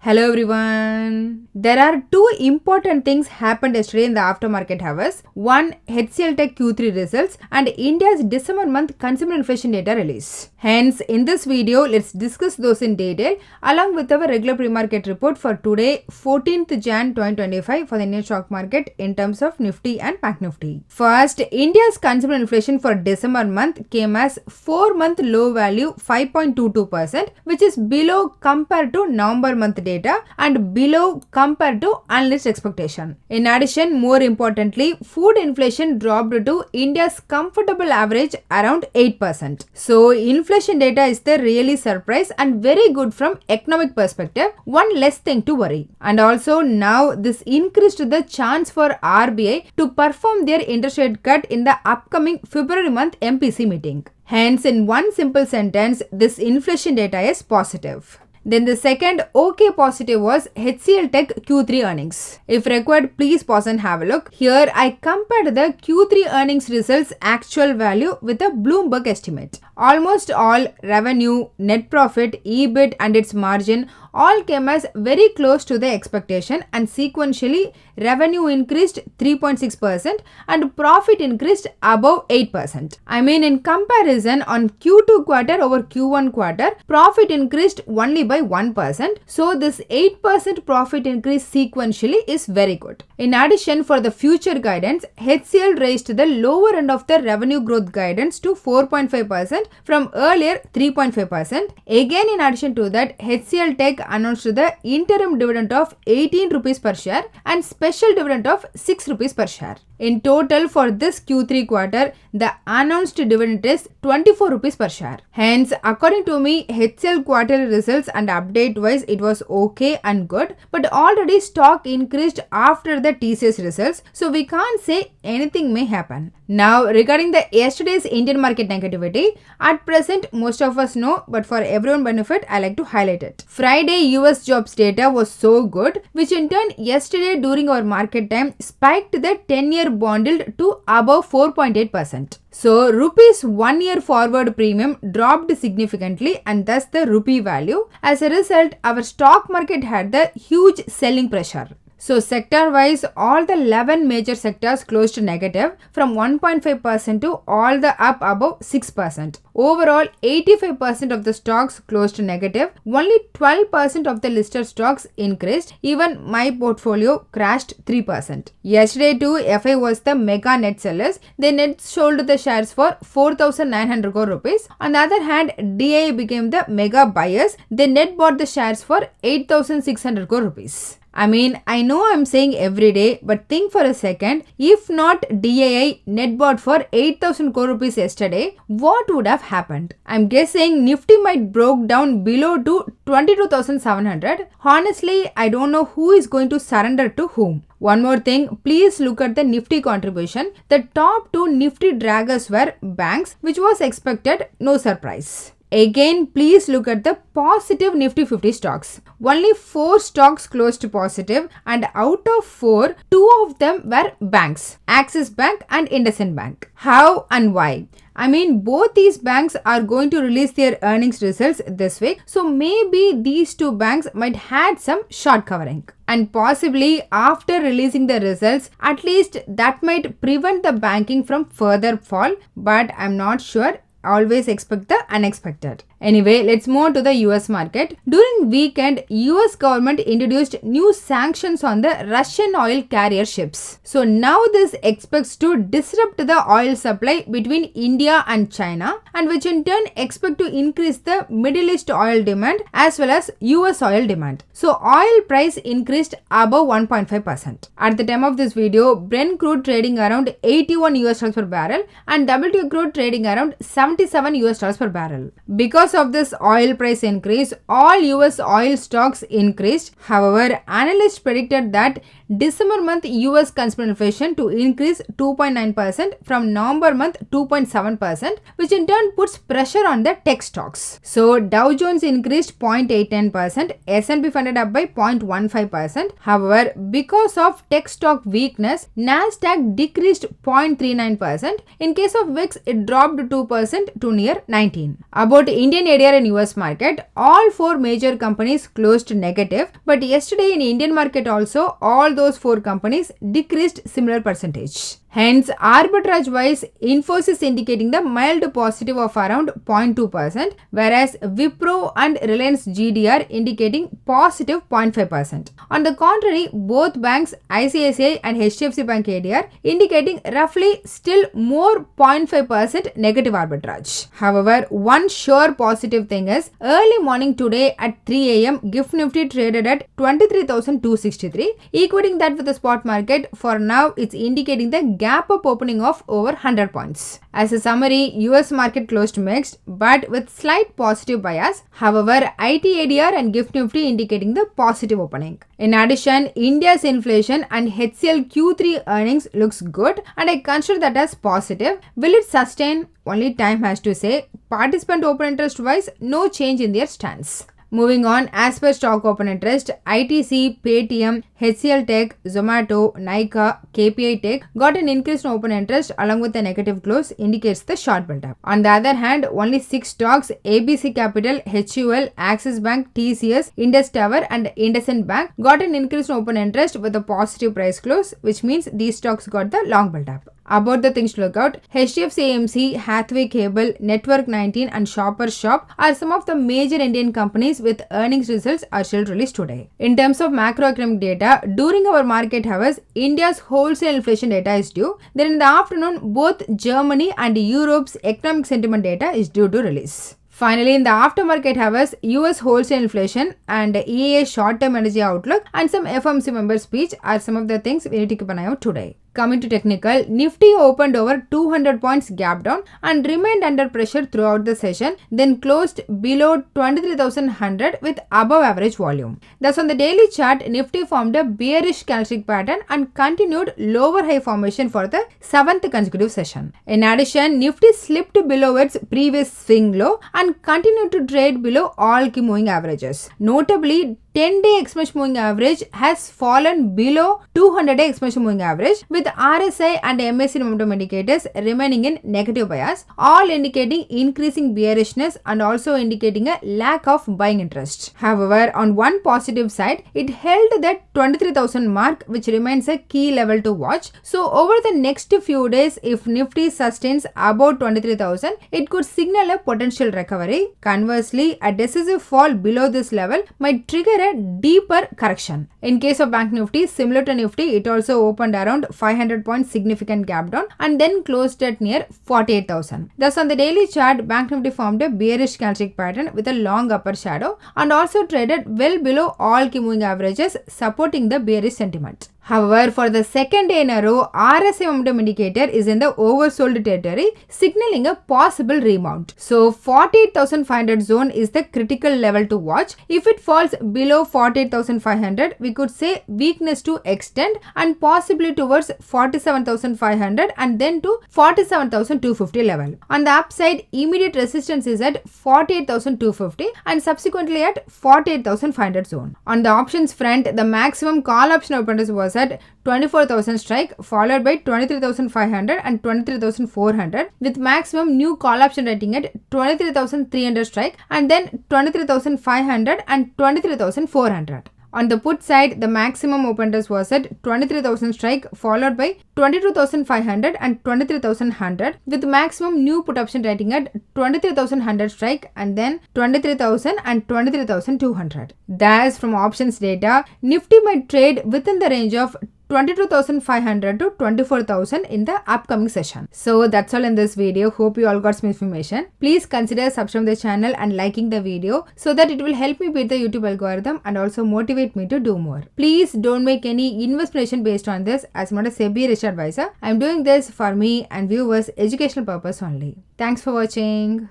Hello everyone. There are two important things happened yesterday in the aftermarket hours. One, HCL Tech Q3 results and India's December month consumer inflation data release. Hence, in this video, let's discuss those in detail along with our regular pre-market report for today, 14th Jan 2025 for the Indian stock market in terms of Nifty and Bank Nifty. First, India's consumer inflation for December month came as 4-month low value 5.22%, which is below compared to November month data and below compared to analyst expectation. In addition, more importantly, food inflation dropped to India's comfortable average around 8%. So, inflation data is the really surprise and very good from economic perspective. One less thing to worry. And also now this increased the chance for RBI to perform their interest rate cut in the upcoming February month MPC meeting. Hence, in one simple sentence, this inflation data is positive. Then the second OK positive was HCL Tech Q3 earnings. If required, please pause and have a look. Here I compared the Q3 earnings results actual value with a Bloomberg estimate. Almost all revenue, net profit, EBIT and its margin all came as very close to the expectation, and sequentially revenue increased 3.6% and profit increased above 8%. I mean, in comparison on Q2 quarter over Q1 quarter, profit increased only by 1%. So this 8% profit increase sequentially is very good. In addition, for the future guidance, HCL raised the lower end of the revenue growth guidance to 4.5% from earlier 3.5%. Again, in addition to that, HCL Tech announced the interim dividend of 18 rupees per share and special dividend of 6 rupees per share. In total, for this Q3 quarter, the announced dividend is 24 rupees per share. Hence, according to me, HCL quarterly results and update wise, it was okay and good, but already stock increased after the TCS results, so we can't say anything may happen. Now, regarding the yesterday's Indian market negativity, at present most of us know, but for everyone's benefit, I like to highlight it. Friday US jobs data was so good, which in turn yesterday during our market time spiked the 10-year bond yield to above 4.8%. So, rupees 1 year forward premium dropped significantly and thus the rupee value. As a result, our stock market had the huge selling pressure. So, sector-wise, all the 11 major sectors closed negative from 1.5% to all the up above 6%. Overall, 85% of the stocks closed negative. Only 12% of the listed stocks increased. Even my portfolio crashed 3%. Yesterday too, FI was the mega net sellers. They net sold the shares for 4,900 crore rupees. On the other hand, DI became the mega buyers. They net bought the shares for 8,600 crore rupees. I mean, I know I'm saying every day, but think for a second, if not DAI net bought for 8,000 crore rupees yesterday, what would have happened? I'm guessing Nifty might broke down below to 22,700. Honestly, I don't know who is going to surrender to whom. One more thing, please look at the Nifty contribution. The top two Nifty draggers were banks, which was expected, no surprise. Again, please look at the positive Nifty 50 stocks. Only 4 stocks closed positive, and out of 4, 2 of them were banks, Axis Bank and IndusInd Bank. How and why? I mean, both these banks are going to release their earnings results this week, so maybe these two banks might had some short covering. And possibly after releasing the results, at least that might prevent the banking from further fall, but I'm not sure. Always expect the unexpected. Anyway, let's move on to the US market. During weekend, US government introduced new sanctions on the Russian oil carrier ships. So now this expects to disrupt the oil supply between India and China, and which in turn expect to increase the Middle East oil demand as well as US oil demand. So oil price increased above 1.5%. At the time of this video, Brent crude trading around 81 US dollars per barrel and WTI crude trading around 77 US dollars per barrel. Because of this oil price increase, all US oil stocks increased. However, analysts predicted that December month US consumer inflation to increase 2.9% from November month 2.7%, which in turn puts pressure on the tech stocks. So Dow Jones increased 0.89%, S&P funded up by 0.15%. However, because of tech stock weakness, Nasdaq decreased 0.39%. In case of VIX, it dropped 2%, 8% to near 19. About Indian ADR in US market, all 4 major companies closed negative, but yesterday in Indian market also all those 4 companies decreased similar percentage. Hence, arbitrage-wise, Infosys indicating the mild positive of around 0.2%, whereas Wipro and Reliance GDR indicating positive 0.5%. On the contrary, both banks, ICICI and HDFC Bank ADR, indicating roughly still more 0.5% negative arbitrage. However, one sure positive thing is, early morning today at 3 a.m., GIFT Nifty traded at 23,263, equating that with the spot market. For now, it's indicating the gap up opening of over 100 points. As a summary, US market closed mixed but with slight positive bias. However, IT ADR and GIFT Nifty indicating the positive opening. In addition, India's inflation and HCL Q3 earnings looks good and I consider that as positive. Will it sustain? Only time has to say. Participant open interest wise, no change in their stance. Moving on, as per stock open interest, ITC, Paytm, HCL Tech, Zomato, Nykaa, KPI Tech got an increased open interest along with a negative close indicates the short build-up. On the other hand, only 6 stocks ABC Capital, HUL, Axis Bank, TCS, Indus Tower and IndusInd Bank got an increased open interest with a positive price close, which means these stocks got the long build-up. About the things to look out, HDFC AMC, Hathway Cable, Network 19 and Shoppers Shop are some of the major Indian companies with earnings results are still released today. In terms of macroeconomic data, during our market hours, India's wholesale inflation data is due. Then in the afternoon, both Germany and Europe's economic sentiment data is due to release. Finally, in the aftermarket hours, US wholesale inflation and EIA short-term energy outlook and some FOMC member speech are some of the things we need to keep an eye out today. Coming to technical, Nifty opened over 200 points gap down and remained under pressure throughout the session, then closed below 23,100 with above average volume. Thus, on the daily chart, Nifty formed a bearish candlestick pattern and continued lower high formation for the 7th consecutive session. In addition, Nifty slipped below its previous swing low and continued to trade below all key moving averages. Notably, 10-day exponential moving average has fallen below 200-day exponential moving average with RSI and MACD momentum indicators remaining in negative bias, all indicating increasing bearishness and also indicating a lack of buying interest. However, on one positive side, it held that 23,000 mark, which remains a key level to watch. So over the next few days, if Nifty sustains above 23,000, it could signal a potential recovery. Conversely, a decisive fall below this level might trigger a deeper correction. In case of Bank Nifty, similar to Nifty, it also opened around 500 points significant gap down and then closed at near 48,000. Thus, on the daily chart, Bank Nifty formed a bearish candlestick pattern with a long upper shadow and also traded well below all key moving averages, supporting the bearish sentiment. However, for the second day in a row, RSI momentum indicator is in the oversold territory, signaling a possible rebound. So, 48,500 zone is the critical level to watch. If it falls below 48,500, we could say weakness to extend and possibly towards 47,500 and then to 47,250 level. On the upside, immediate resistance is at 48,250 and subsequently at 48,500 zone. On the options front, the maximum call option open was at 24,000 strike, followed by 23,500 and 23,400 with maximum new call option rating at 23,300 strike and then 23,500 and 23,400. On the put side, the maximum open interest was at 23,000 strike, followed by 22,500 and 23,100 with maximum new put option rating at 23,100 strike and then 23,000 and 23,200. Thus, from options data, Nifty might trade within the range of 22,500 to 24,000 in the upcoming session. So that's all in this video. Hope you all got some information. Please consider subscribing the channel and liking the video so that it will help me beat the YouTube algorithm and also motivate me to do more. Please don't make any investment based on this, as I'm not a SEBI registered advisor. I'm doing this for me and viewers' educational purpose only. Thanks for watching.